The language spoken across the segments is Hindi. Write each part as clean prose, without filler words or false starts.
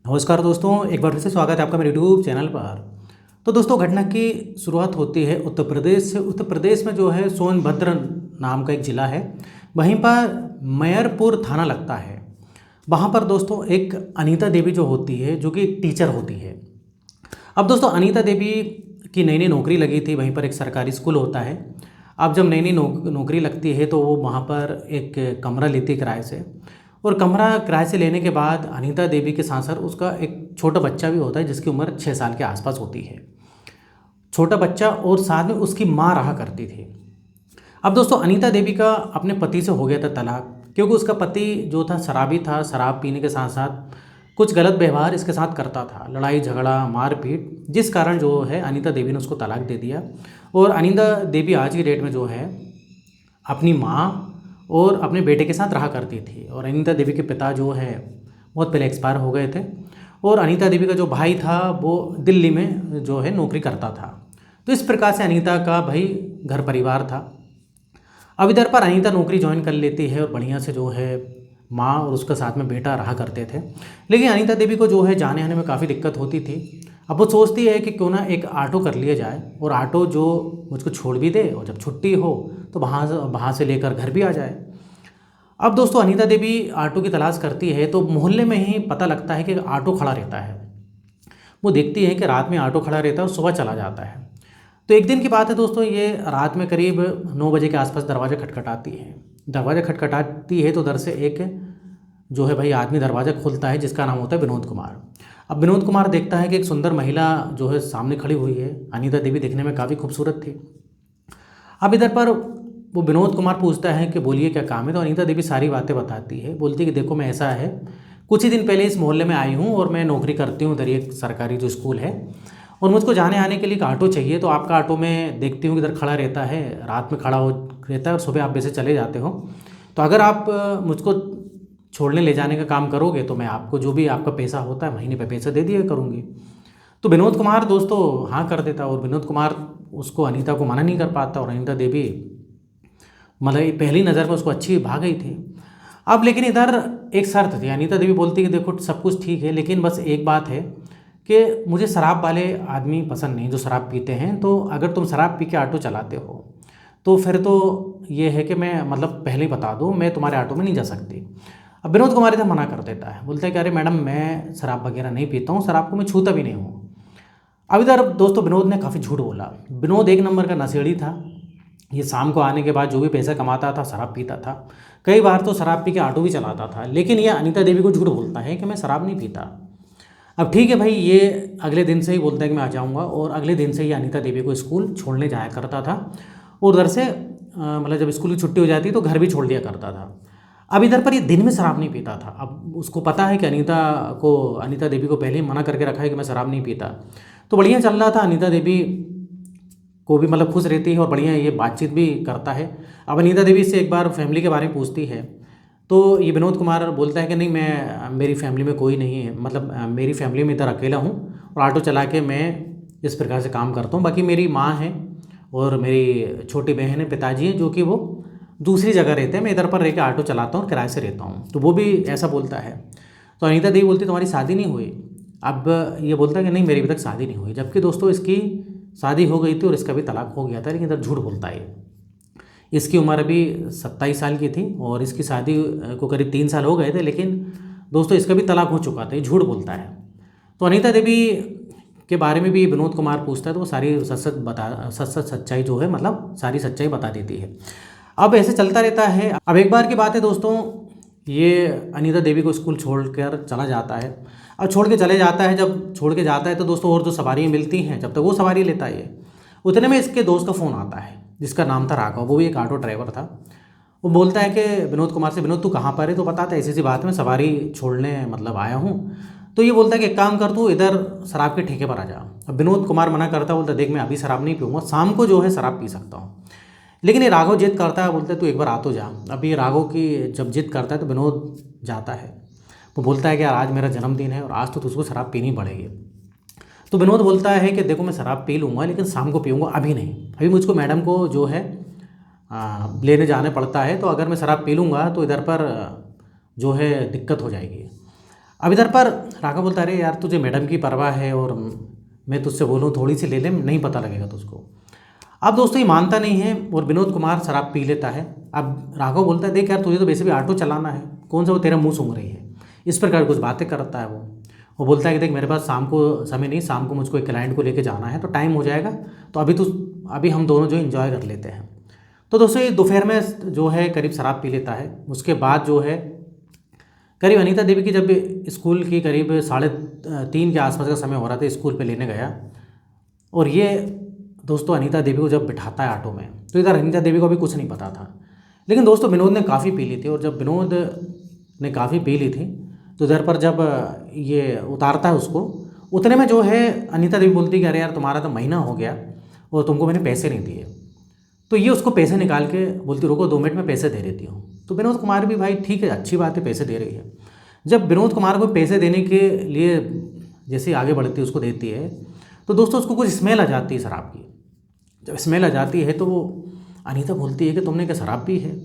नमस्कार दोस्तों, एक बार फिर से स्वागत है आपका मेरे यूट्यूब चैनल पर। तो दोस्तों, घटना की शुरुआत होती है उत्तर प्रदेश से। उत्तर प्रदेश में जो है सोनभद्र नाम का एक ज़िला है, वहीं पर मैयरपुर थाना लगता है। वहाँ पर दोस्तों एक अनीता देवी जो होती है, जो कि एक टीचर होती है। अब दोस्तों अनीता देवी की नई नई नौकरी लगी थी, वहीं पर एक सरकारी स्कूल होता है। अब जब नई नई नौकरी लगती है तो वो वहाँ पर एक कमरा लेती है किराए से। और कमरा किराए से लेने के बाद अनीता देवी के साथ साथ उसका एक छोटा बच्चा भी होता है, जिसकी उम्र 6 साल के आसपास होती है। छोटा बच्चा और साथ में उसकी माँ रहा करती थी। अब दोस्तों अनीता देवी का अपने पति से हो गया था तलाक, क्योंकि उसका पति जो था शराबी था। शराब पीने के साथ साथ कुछ गलत व्यवहार इसके साथ करता था, लड़ाई झगड़ा मारपीट, जिस कारण जो है अनीता देवी ने उसको तलाक दे दिया। और अनीता देवी आज की डेट में जो है अपनी माँ और अपने बेटे के साथ रहा करती थी। और अनीता देवी के पिता जो है बहुत पहले एक्सपायर हो गए थे। और अनीता देवी का जो भाई था वो दिल्ली में जो है नौकरी करता था। तो इस प्रकार से अनीता का भाई घर परिवार था। अब इधर पर अनीता नौकरी ज्वाइन कर लेती है और बढ़िया से जो है माँ और उसके साथ में बेटा रहा करते थे। लेकिन अनीता देवी को जो है जाने आने में काफ़ी दिक्कत होती थी। अब वो सोचती है कि क्यों ना एक ऑटो कर लिया जाए, और ऑटो जो मुझको छोड़ भी दे और जब छुट्टी हो तो वहाँ से लेकर घर भी आ जाए। अब दोस्तों अनीता देवी ऑटो की तलाश करती है तो मोहल्ले में ही पता लगता है कि ऑटो खड़ा रहता है। वो देखती है कि रात में ऑटो खड़ा रहता है और सुबह चला जाता है। तो एक दिन की बात है दोस्तों, ये रात में करीब 9 बजे के आसपास दरवाज़ा खटखटाती है। दरवाज़ा खटखटाती है तो उधर से एक जो है भाई आदमी दरवाज़ा खोलता है, जिसका नाम होता है विनोद कुमार। अब विनोद कुमार देखता है कि एक सुंदर महिला जो है सामने खड़ी हुई है। अनीता देवी देखने में काफ़ी खूबसूरत थी। अब इधर पर वो विनोद कुमार पूछता है कि बोलिए क्या काम है। तो अनीता देवी सारी बातें बताती है, बोलती है कि देखो मैं ऐसा है, कुछ ही दिन पहले इस मोहल्ले में आई हूँ और मैं नौकरी करती हूँ इधर एक सरकारी जो स्कूल है, और मुझको जाने आने के लिए एक ऑटो चाहिए। तो आपका ऑटो मैं देखती हूँ कि इधर खड़ा रहता है, रात में खड़ा हो रहता है और सुबह आप वैसे चले जाते हो। तो अगर आप मुझको छोड़ने ले जाने का काम करोगे तो मैं आपको जो भी आपका पैसा होता है महीने पे पैसा दे दिया करूँगी। तो विनोद कुमार दोस्तों हाँ कर देता, और विनोद कुमार उसको अनीता को मना नहीं कर पाता। और अनीता देवी मतलब पहली नज़र में उसको अच्छी भा गई थी। अब लेकिन इधर एक शर्त थी। अनीता देवी बोलती कि देखो सब कुछ ठीक है, लेकिन बस एक बात है कि मुझे शराब वाले आदमी पसंद नहीं जो शराब पीते हैं। तो अगर तुम शराब पी के ऑटो चलाते हो तो फिर तो ये है कि मैं मतलब पहले ही बता दूँ, मैं तुम्हारे ऑटो में नहीं जा सकती। अब विनोद कुमार इधर मना कर देता है, बोलता है कि अरे मैडम मैं शराब वगैरह नहीं पीता हूँ, शराब को मैं छूता भी नहीं हूँ। अब इधर दोस्तों विनोद ने काफ़ी झूठ बोला। विनोद एक नंबर का नशेड़ी था। ये शाम को आने के बाद जो भी पैसा कमाता था शराब पीता था। कई बार तो शराब पी के ऑटो भी चलाता था। लेकिन ये अनीता देवी को झूठ बोलता है कि मैं शराब नहीं पीता। अब ठीक है भाई, ये अगले दिन से ही बोलता है कि मैं आ जाऊँगा, और अगले दिन से ही अनीता देवी को स्कूल छोड़ने जाया करता था। और उधर से मतलब जब स्कूल की छुट्टी हो जाती तो घर भी छोड़ दिया करता था। अब इधर पर ये दिन में शराब नहीं पीता था। अब उसको पता है कि अनीता देवी को पहले ही मना करके रखा है कि मैं शराब नहीं पीता। तो बढ़िया चल रहा था, अनीता देवी को भी मतलब खुश रहती है और बढ़िया ये बातचीत भी करता है। अब अनीता देवी से एक बार फैमिली के बारे में पूछती है तो ये विनोद कुमार बोलता है कि नहीं, मैं मेरी फैमिली में कोई नहीं है, मतलब मेरी फैमिली में इधर अकेला हूँ और ऑटो चला के मैं इस प्रकार से काम करता हूँ। बाकी मेरी माँ है और मेरी छोटी बहन है, पिताजी हैं जो कि वो दूसरी जगह रहते हैं, मैं इधर पर रह के ऑटो चलाता हूँ और किराए से रहता हूँ। तो वो भी ऐसा बोलता है। तो अनीता देवी बोलती तुम्हारी शादी नहीं हुई। अब ये बोलता है कि नहीं मेरी अभी तक शादी नहीं हुई, जबकि दोस्तों इसकी शादी हो गई थी और इसका भी तलाक हो गया था। लेकिन इधर झूठ बोलता है। इसकी उम्र अभी 27 साल की थी और इसकी शादी को करीब 3 साल हो गए थे, लेकिन दोस्तों इसका भी तलाक हो चुका था। ये झूठ बोलता है। तो अनीता देवी के बारे में भी विनोद कुमार पूछता है तो वो सारी सच सच्चाई जो है मतलब सारी सच्चाई बता देती है। अब ऐसे चलता रहता है। अब एक बार की बात है दोस्तों, ये अनीता देवी को स्कूल छोड़कर चला जाता है। अब छोड़ के चले जाता है, जब छोड़ के जाता है तो दोस्तों और जो सवारियाँ मिलती हैं जब तक वो सवारी लेता है, उतने में इसके दोस्त का फ़ोन आता है जिसका नाम था राघव। वो भी एक ऑटो ड्राइवर था। वो बोलता है कि विनोद कुमार से, विनोद तू कहाँ पर है? तो बताता है ऐसी ऐसी बात है, मैं सवारी छोड़ने मतलब आया हूँ। तो ये बोलता है कि एक काम कर, तू इधर शराब के ठेके पर आ जा। अब विनोद कुमार मना करता है, बोलता देख मैं अभी शराब नहीं पीऊँगा, शाम को जो है शराब पी सकता हूँ। लेकिन ये राघव जिद करता है, बोलता है तू एक बार आ तो जा। अब ये राघव की जब जिद करता है तो विनोद जाता है। वो बोलता है कि यार आज मेरा जन्मदिन है और आज तो तुझको शराब पीनी पड़ेगी। तो विनोद बोलता है कि देखो मैं शराब पी लूँगा लेकिन शाम को पीऊँगा, अभी नहीं। अभी मुझको मैडम को जो है लेने जाने पड़ता है, तो अगर मैं शराब पी लूँगा तो इधर पर जो है दिक्कत हो जाएगी। अब इधर पर राघव बोलता है, अरे यार तुझे मैडम की परवाह है और मैं तुझसे बोलूँ थोड़ी सी ले ले, नहीं पता लगेगा तुझको। अब दोस्तों ये मानता नहीं है और विनोद कुमार शराब पी लेता है। अब राघव बोलता है, देख यार तुझे तो वैसे भी ऑटो चलाना है, कौन सा वो तेरा मुंह सूंघ रही है, इस प्रकार कुछ बातें करता है वो बोलता है कि देख मेरे पास शाम को समय नहीं, शाम को मुझको एक क्लाइंट को लेके जाना है तो टाइम हो जाएगा, तो अभी हम दोनों जो इन्जॉय कर लेते हैं। तो दोस्तों ये दोपहर में जो है करीब शराब पी लेता है। उसके बाद जो है करीब अनीता देवी की जब स्कूल की करीब 3:30 के आसपास का समय हो रहा था, स्कूल पे लेने गया और ये दोस्तों अनीता देवी को जब बिठाता है ऑटो में, तो इधर अनीता देवी को भी कुछ नहीं पता था। लेकिन दोस्तों विनोद ने काफ़ी पी ली थी और जब विनोद ने काफ़ी पी ली थी तो इधर पर जब ये उतारता है उसको, उतने में जो है अनीता देवी बोलती है कि अरे यार तुम्हारा तो महीना हो गया और तुमको मैंने पैसे नहीं दिए। तो ये उसको पैसे निकाल के बोलती, रुको 2 मिनट में पैसे दे देती हूँ। तो विनोद कुमार भी भाई ठीक है, अच्छी बात है, पैसे दे रही है। जब विनोद कुमार को पैसे देने के लिए जैसे आगे बढ़ती है उसको देती है, तो दोस्तों उसको कुछ स्मेल आ जाती है शराब की। जब स्मेल आ जाती है तो वो अनीता बोलती है कि तुमने क्या शराब पी है?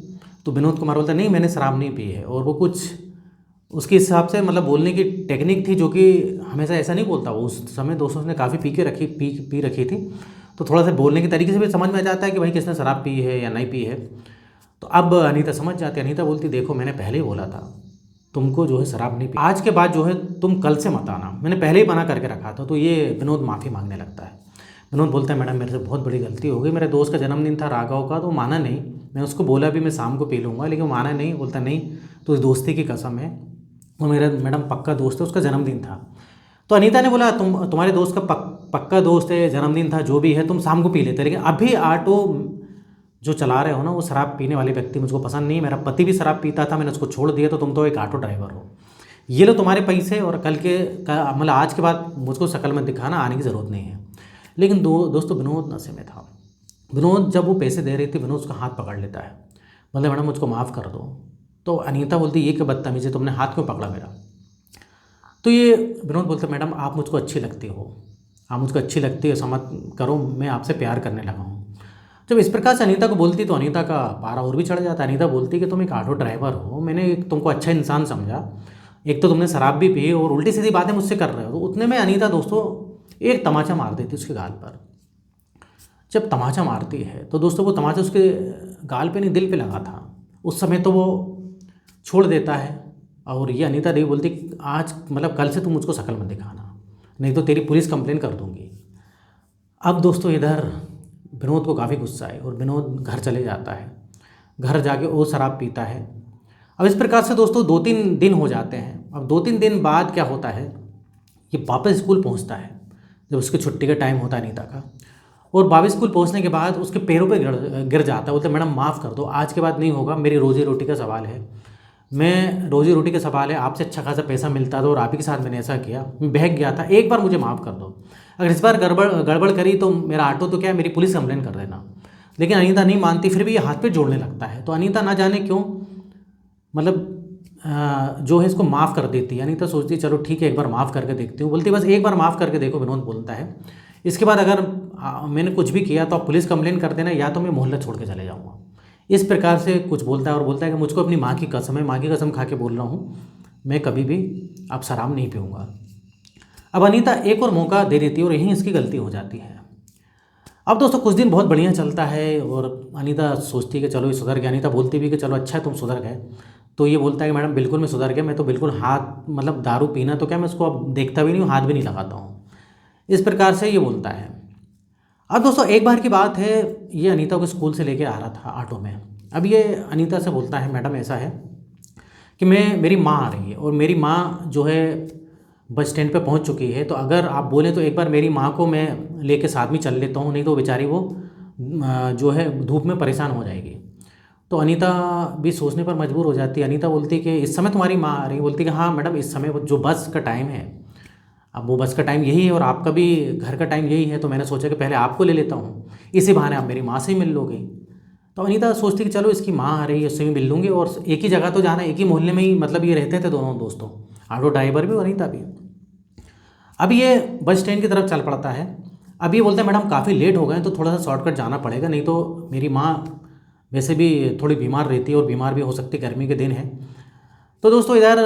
तो विनोद कुमार बोलता है, नहीं मैंने शराब नहीं पी है। और वो कुछ उसके हिसाब से मतलब बोलने की टेक्निक थी, जो कि हमेशा ऐसा नहीं बोलता वो। उस समय दोस्तों उसने काफ़ी पी रखी थी, तो थोड़ा सा बोलने के तरीके से भी समझ में आ जाता है कि भाई किसने शराब पी है या नहीं पी है। तो अब अनीता समझ जाती है। अनीता बोलती, देखो मैंने पहले ही बोला था तुमको जो है शराब नहीं पी, आज के बाद जो है तुम कल से मत आना, मैंने पहले ही मना करके रखा था। तो ये विनोद माफ़ी मांगने लगता है। विनोद बोलता है, मैडम मेरे से बहुत बड़ी गलती हो गई, मेरे दोस्त का जन्मदिन था राघव का, तो माना नहीं। मैं उसको बोला भी मैं शाम को पी लूँगा, लेकिन वो माना नहीं। बोलता नहीं, तो इस दोस्ती की कसम है, वो मेरा मैडम पक्का दोस्त है, उसका जन्मदिन था। तो अनीता ने बोला, तुम्हारे दोस्त का पक्का दोस्त है, जन्मदिन था, जो भी है तुम शाम को पी लेते, लेकिन अभी ऑटो जो चला रहे हो ना वो शराब पीने वाले व्यक्ति मुझको पसंद नहीं। मेरा पति भी शराब पीता था, मैंने उसको छोड़ दिया, तो तुम तो एक ऑटो ड्राइवर हो। ये लो तुम्हारे पैसे, और कल के मतलब आज के बाद मुझको शक्ल में दिखाना, आने की ज़रूरत नहीं है। लेकिन दोस्तों विनोद नशे में था। विनोद जब वो पैसे दे रही थी, विनोद उसका हाथ पकड़ लेता है, मतलब मैडम मुझको माफ़ कर दो। तो अनीता बोलती, ये क्या बदतमीज़ी, तुमने हाथ क्यों पकड़ा मेरा? तो ये विनोद बोलता, मैडम आप मुझको अच्छी लगती हो, आप मुझको अच्छी लगती है, समझ करो मैं आपसे प्यार करने लगा हूँ। जब इस प्रकार से अनीता को बोलती तो अनीता का पारा और भी चढ़ जाता है। अनीता बोलती कि तुम एक ऑटो ड्राइवर हो, मैंने तुमको अच्छा इंसान समझा, एक तो तुमने शराब भी पी और उल्टी सीधी बातें मुझसे कर रहे हो। तो उतने में अनीता दोस्तों एक तमाचा मार देती उसके गाल पर। जब तमाचा मारती है तो दोस्तों वो तमाचा उसके गाल पे नहीं, दिल पे लगा था। उस समय तो वो छोड़ देता है और ये अनीता देवी बोलती, आज मतलब कल से तुम मुझको शक्ल मत दिखाना, नहीं तो तेरी पुलिस कंप्लेन कर दूंगी। अब दोस्तों इधर विनोद को काफ़ी गुस्सा है और विनोद घर चले जाता है। घर जाके वो शराब पीता है। अब इस प्रकार से दोस्तों 2-3 दिन हो जाते हैं। अब 2-3 दिन बाद क्या होता है, ये वापस स्कूल पहुंचता है जब उसकी छुट्टी का टाइम होता है अनीता का। और वापस स्कूल पहुंचने के बाद उसके पैरों पे गिर जाता है। बोलते, मैडम माफ़ कर दो, आज के बाद नहीं होगा, मेरी रोजी रोटी का सवाल है, मैं रोजी रोटी का सवाल है, आपसे अच्छा खासा पैसा मिलता था और आप ही के साथ मैंने ऐसा किया, मैं बहक गया था, एक बार मुझे माफ़ कर दो। अगर इस बार गड़बड़ करी तो मेरा ऑटो तो क्या है, मेरी पुलिस कंप्लेन कर देना। लेकिन अनीता नहीं मानती, फिर भी ये हाथ पे जोड़ने लगता है। तो अनीता ना जाने क्यों मतलब जो है इसको माफ़ कर देती है। अनीता सोचती चलो ठीक है, एक बार माफ़ करके देखती हूँ। बोलती बस एक बार माफ़ करके देखो, विनोद बोलता है, इसके बाद अगर मैंने कुछ भी किया तो आप पुलिस कंप्लेन कर देना, या तो मैं मोहल्ला छोड़ के चले जाऊँगा। इस प्रकार से कुछ बोलता है और बोलता है कि मुझको अपनी माँ की कसम है, माँ की कसम खा के बोल रहा हूँ, मैं कभी भी अब शराब नहीं पीऊँगा। अब अनीता एक और मौका दे देती है और यहीं इसकी गलती हो जाती है। अब दोस्तों कुछ दिन बहुत बढ़िया चलता है और अनीता सोचती है कि चलो ये सुधर गया। अनीता बोलती भी कि चलो अच्छा है तुम सुधर गए। तो ये बोलता है कि मैडम बिल्कुल मैं सुधर गया, मैं तो बिल्कुल हाथ मतलब दारू पीना तो क्या मैं उसको अब देखता भी नहीं हूँ, हाथ भी नहीं लगाता हूँ। इस प्रकार से ये बोलता है। अब दोस्तों एक बार की बात है, ये अनीता को स्कूल से लेके आ रहा था ऑटो में। अब ये अनीता से बोलता है, मैडम ऐसा है कि मेरी माँ आ रही है और मेरी माँ जो है बस स्टैंड पे पहुंच चुकी है, तो अगर आप बोलें तो एक बार मेरी माँ को मैं लेके साथ में चल लेता हूँ, नहीं तो बेचारी वो जो है धूप में परेशान हो जाएगी। तो अनीता भी सोचने पर मजबूर हो जाती है। अनीता बोलती है कि इस समय तुम्हारी माँ आ रही है? बोलती है कि हाँ मैडम, इस समय जो बस का टाइम है, अब वो बस का टाइम यही है और आपका भी घर का टाइम यही है, तो मैंने सोचा कि पहले आपको ले लेता हूँ, इसी बहाने आप मेरी माँ से ही मिल लोगे। तो अनीता सोचती कि चलो इसकी माँ आ रही है, उससे भी मिल लूँगी, और एक ही जगह तो जाना, एक ही मोहल्ले में ही मतलब ये रहते थे दोनों दोस्तों, ऑटो ड्राइवर भी और अनीता भी। अब ये बस स्टैंड की तरफ चल पड़ता है। अब ये बोलते हैं, मैडम काफ़ी लेट हो गए तो थोड़ा सा शॉर्टकट जाना पड़ेगा, नहीं तो मेरी माँ वैसे भी थोड़ी बीमार रहती है और बीमार भी हो सकती है, गर्मी के दिन है। तो दोस्तों इधर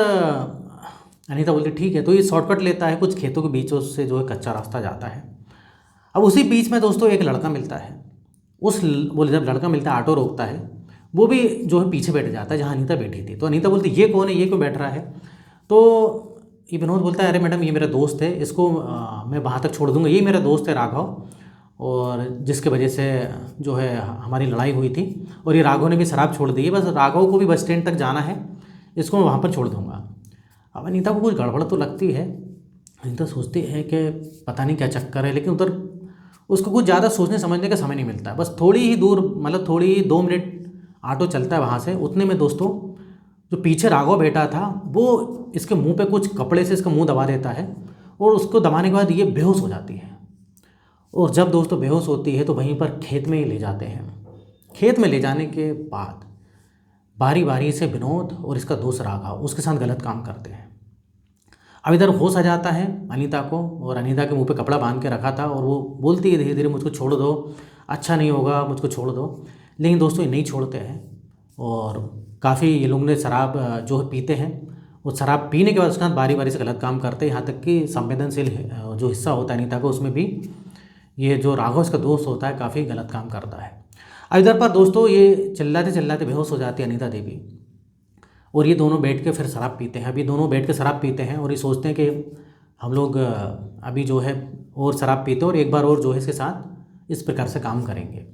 अनीता बोलती ठीक है। तो ये शॉर्टकट लेता है, कुछ खेतों के बीचों से जो है कच्चा रास्ता जाता है। अब उसी बीच में दोस्तों एक लड़का मिलता है। बोले जब लड़का मिलता है, ऑटो रोकता है, वो भी जो है पीछे बैठ जाता है जहाँ अनीता बैठी थी। तो अनीता बोलती ये कौन है, ये क्यों बैठ रहा है। तो ये विनोद बोलता है अरे मैडम ये मेरा दोस्त है, इसको मैं वहाँ तक छोड़ दूंगा, ये मेरा दोस्त है राघव, और जिसके वजह से जो है हमारी लड़ाई हुई थी, और ये राघव ने भी शराब छोड़ दी है, बस राघव को भी बस स्टैंड तक जाना है, इसको मैं वहाँ पर छोड़ दूँगा। अब अनीता को कुछ गड़बड़ तो लगती है। अनीता सोचती है कि पता नहीं क्या चक्कर है, लेकिन उधर उसको कुछ ज़्यादा सोचने समझने का समय नहीं मिलता है। बस थोड़ी ही दूर, मतलब थोड़ी ही 2 मिनट ऑटो चलता है वहाँ से, उतने में दोस्तों जो पीछे राघव बैठा था वो इसके मुंह पे कुछ कपड़े से इसका मुंह दबा देता है, और उसको दबाने के बाद ये बेहोश हो जाती है। और जब दोस्तों बेहोश होती है तो वहीं पर खेत में ही ले जाते हैं। खेत में ले जाने के बाद बारी बारी से विनोद और इसका दोस्त राघव उसके साथ गलत काम करते हैं। अब इधर होश आ जाता है अनीता को, और अनीता के मुंह पे कपड़ा बांध के रखा था, और वो बोलती है धीरे धीरे मुझको छोड़ दो, अच्छा नहीं होगा, मुझको छोड़ दो। लेकिन दोस्तों ये नहीं छोड़ते हैं, और काफ़ी ये लोग ने शराब जो है पीते हैं। वो शराब पीने के बाद उसके साथ बारी बारी से गलत काम करते हैं, यहाँ तक कि संवेदनशील जो हिस्सा होता है अनीता को, उसमें भी ये जो राघव इसका दोस्त होता है काफ़ी गलत काम करता है। अब इधर पर दोस्तों ये चिल्लाते चिल्लाते बेहोश हो जाती है अनीता देवी, और ये दोनों बैठ के फिर शराब पीते हैं। अभी दोनों बैठ के शराब पीते हैं और ये सोचते हैं कि हम लोग अभी जो है और शराब पीते और एक बार और जो है इसके साथ इस प्रकार से काम करेंगे।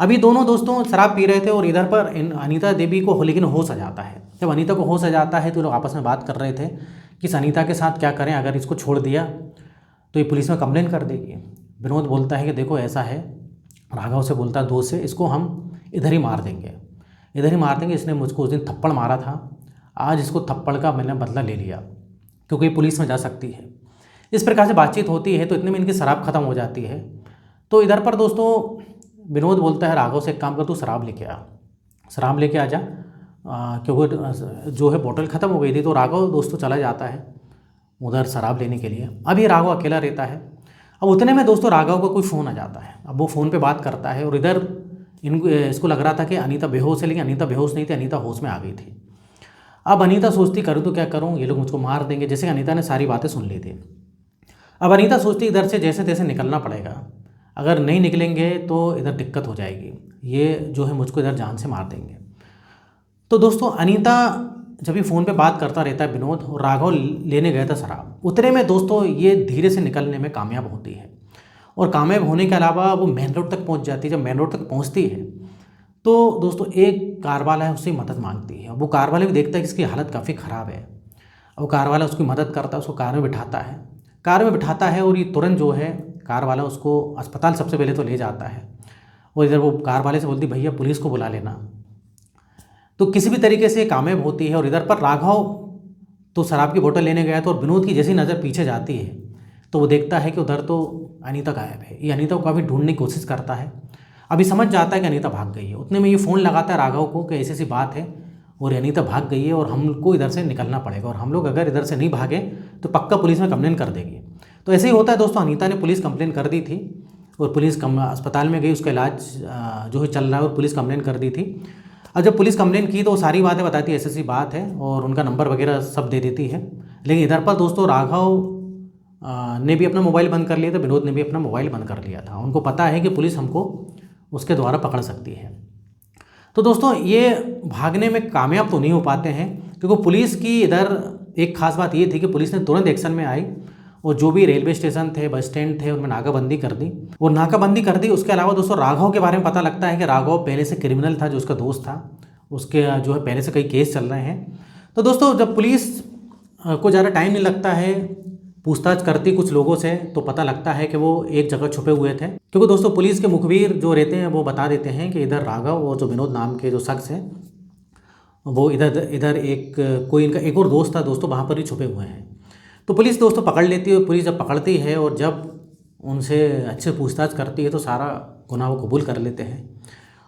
अभी दोनों दोस्तों शराब पी रहे थे, और इधर पर अनीता देवी को लेकिन होश आ जाता है। जब अनीता को होश आ जाता है तो लोग आपस में बात कर रहे थे कि इस अनीता के साथ क्या करें, अगर इसको छोड़ दिया तो ये पुलिस में कंप्लेन कर देगी। विनोद बोलता है कि देखो ऐसा है, राघव से बोलता है दोस्त से, इसको हम इधर ही मार देंगे, इधर ही मार देंगे, इसने मुझको उस दिन थप्पड़ मारा था, आज इसको थप्पड़ का मैंने बदला ले लिया, क्योंकि पुलिस में जा सकती है। इस प्रकार से बातचीत होती है, तो इतने में इनकी शराब ख़त्म हो जाती है। तो इधर पर दोस्तों विनोद बोलता है राघव से एक काम कर, तू शराब लेके आ, शराब लेके आ जा, क्योंकि जो है बोतल ख़त्म हो गई थी। तो राघव दोस्तों चला जाता है उधर शराब लेने के लिए। अब ये राघव अकेला रहता है। अब उतने में दोस्तों राघव का कोई फ़ोन आ जाता है। अब वो फ़ोन पे बात करता है, और इधर इसको लग रहा था कि अनीता बेहोश है, लेकिन अनीता बेहोश नहीं थी, अनीता होश में आ गई थी। अब अनीता सोचती करूँ तो क्या करूँ, ये लोग मुझको मार देंगे, जैसे अनीता ने सारी बातें सुन ली थी। अब अनीता सोचती इधर से जैसे तैसे निकलना पड़ेगा, अगर नहीं निकलेंगे तो इधर दिक्कत हो जाएगी, ये जो है मुझको इधर जान से मार देंगे। तो दोस्तों अनीता जब ये फ़ोन पे बात करता रहता है विनोद, और राघव लेने गया था शराब, उतने में दोस्तों ये धीरे से निकलने में कामयाब होती है, और कामयाब होने के अलावा वो मेन रोड तक पहुंच जाती है। जब मेन रोड तक पहुंचती है तो दोस्तों एक कार वाला है, उससे मदद मांगती है। वो कार वाले भी देखता है कि इसकी हालत काफ़ी ख़राब है, और कार वाला उसकी मदद करता है, उसको कार में बिठाता है, और ये तुरंत जो है कार वाला उसको अस्पताल सबसे पहले तो ले जाता है। और इधर वो कार वाले से बोलती भैया पुलिस को बुला लेना। तो किसी भी तरीके से कामयाब होती है। और इधर पर राघव तो शराब की बोतल लेने गया था, और विनोद की जैसी नज़र पीछे जाती है तो वो देखता है कि उधर तो अनीता गायब है। ये अनीता को काफ़ी ढूंढने की कोशिश करता है। अभी समझ जाता है कि अनीता भाग गई है। उतने में ये फ़ोन लगाता है राघव को कि ऐसी ऐसी बात है, और अनीता भाग गई है, और हमको इधर से निकलना पड़ेगा, और हम लोग अगर इधर से नहीं भागे तो पक्का पुलिस में कंप्लेन कर देगी। तो ऐसे ही होता है दोस्तों, अनीता ने पुलिस कंप्लेन कर दी थी, और पुलिस अस्पताल में गई, उसका इलाज जो है चल रहा है, और पुलिस कंप्लेन कर दी थी। अब जब पुलिस कंप्लेन की तो वो सारी बातें बताती है, ऐसी ऐसी बात है, और उनका नंबर वगैरह सब दे देती है। लेकिन इधर पर दोस्तों राघव ने भी अपना मोबाइल बंद कर लिया था, विनोद ने भी अपना मोबाइल बंद कर लिया था। उनको पता है कि पुलिस हमको उसके द्वारा पकड़ सकती है। तो दोस्तों ये भागने में कामयाब तो नहीं हो पाते हैं, क्योंकि पुलिस की इधर एक खास बात ये थी कि पुलिस ने तुरंत एक्शन में आई, और जो भी रेलवे स्टेशन थे, बस स्टैंड थे, उनमें नाकाबंदी कर दी, और नाकाबंदी कर दी। उसके अलावा दोस्तों राघव के बारे में पता लगता है कि राघव पहले से क्रिमिनल था, जो उसका दोस्त था, उसके जो है पहले से कई केस चल रहे हैं। तो दोस्तों जब पुलिस को ज़्यादा टाइम नहीं लगता है, पूछताछ करती कुछ लोगों से, तो पता लगता है कि वो एक जगह छुपे हुए थे। क्योंकि दोस्तों पुलिस के मुखबिर जो रहते हैं वो बता देते हैं कि इधर राघव और जो विनोद नाम के जो शख्स हैं वो इधर एक कोई इनका एक और दोस्त था दोस्तों, वहाँ पर ही छुपे हुए हैं। तो पुलिस दोस्तों पकड़ लेती है। पुलिस जब पकड़ती है और जब उनसे अच्छे पूछताछ करती है तो सारा गुनाह वो कबूल कर लेते हैं,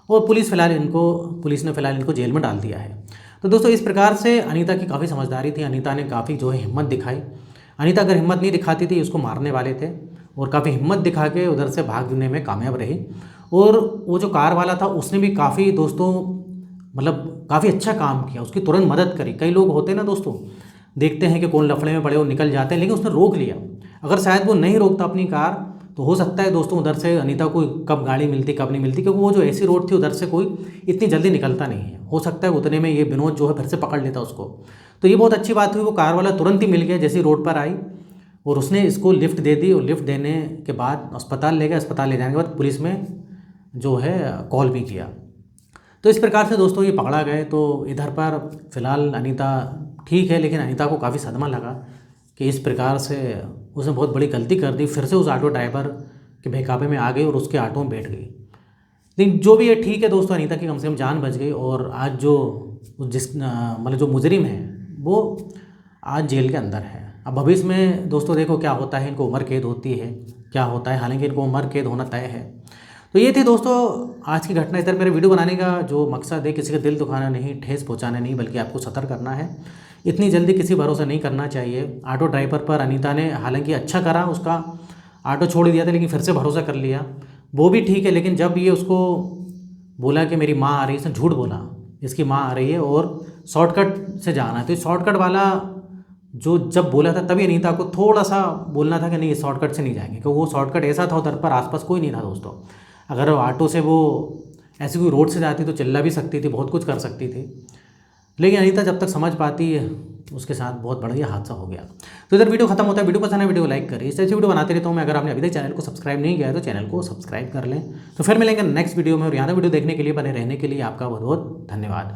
और पुलिस ने फ़िलहाल इनको जेल में डाल दिया है। तो दोस्तों इस प्रकार से अनीता की काफ़ी समझदारी थी। अनीता ने काफ़ी जो है हिम्मत दिखाई। अनीता अगर हिम्मत नहीं दिखाती थी उसको मारने वाले थे, और काफ़ी हिम्मत दिखा के उधर से भागने में कामयाब रही। और वो जो कार वाला था उसने भी काफ़ी दोस्तों मतलब काफ़ी अच्छा काम किया, उसकी तुरंत मदद करी। कई लोग होते हैं ना दोस्तों, देखते हैं कि कौन लफड़े में पड़े और निकल जाते हैं, लेकिन उसने रोक लिया। अगर शायद वो नहीं रोकता अपनी कार तो हो सकता है दोस्तों उधर से अनीता को कब गाड़ी मिलती कब नहीं मिलती, क्योंकि वो जो ऐसी रोड थी उधर से कोई इतनी जल्दी निकलता नहीं है। हो सकता है उतने में ये विनोद जो है फिर से पकड़ लेता उसको। तो ये बहुत अच्छी बात हुई, वो कार वाला तुरंत ही मिल गया जैसी रोड पर आई और उसने इसको लिफ्ट दे दी, और लिफ्ट देने के बाद अस्पताल ले गया। अस्पताल ले जाने के बाद पुलिस में जो है कॉल भी किया। तो इस प्रकार से दोस्तों ये पकड़ा गए। तो इधर पर फिलहाल अनीता ठीक है, लेकिन अनीता को काफ़ी सदमा लगा कि इस प्रकार से उसने बहुत बड़ी गलती कर दी। फिर से उस ऑटो ड्राइवर के बहकावे में आ गई और उसके ऑटो में बैठ गई। लेकिन जो भी है ठीक है दोस्तों, अनीता की कम से कम जान बच गई। और आज जो मतलब जो मुजरिम है वो आज जेल के अंदर है। अब भविष्य में दोस्तों देखो क्या होता है, इनको उम्र कैद होती है क्या होता है, हालांकि इनको उम्र कैद होना तय है। तो ये थी दोस्तों आज की घटना। इधर मेरे वीडियो बनाने का जो मकसद है किसी का दिल दुखाना नहीं, ठेस पहुंचाना नहीं, बल्कि आपको सतर्क करना है। इतनी जल्दी किसी भरोसा नहीं करना चाहिए। ऑटो ड्राइवर पर अनीता ने हालांकि अच्छा करा, उसका ऑटो छोड़ दिया था, लेकिन फिर से भरोसा कर लिया, वो भी ठीक है। लेकिन जब ये उसको बोला कि मेरी माँ आ रही है, इसने झूठ बोला, इसकी माँ आ रही है और शॉर्टकट से जाना है, तो शॉर्टकट वाला जो जब बोला था तभी अनीता को थोड़ा सा बोलना था कि नहीं इस शॉर्टकट से नहीं जाएंगे, क्योंकि वो शॉर्टकट ऐसा था उधर पर आसपास कोई नहीं था दोस्तों। अगर ऑटो से वो ऐसी कोई रोड से जाती तो चिल्ला भी सकती थी, बहुत कुछ कर सकती थी। लेकिन अनीता जब तक समझ पाती है उसके साथ बहुत बढ़िया हादसा हो गया। तो इधर वीडियो खत्म होता है। वीडियो पसंद है वीडियो को लाइक करिए, इस तरह से वीडियो बनाते रहता हूँ मैं। अगर आपने अभी तक चैनल को सब्सक्राइब नहीं किया है तो चैनल को सब्सक्राइब कर लें। तो फिर मिलेंगे नेक्स्ट वीडियो में, और यहाँ वीडियो देखने के लिए बने रहने के लिए आपका बहुत बहुत धन्यवाद।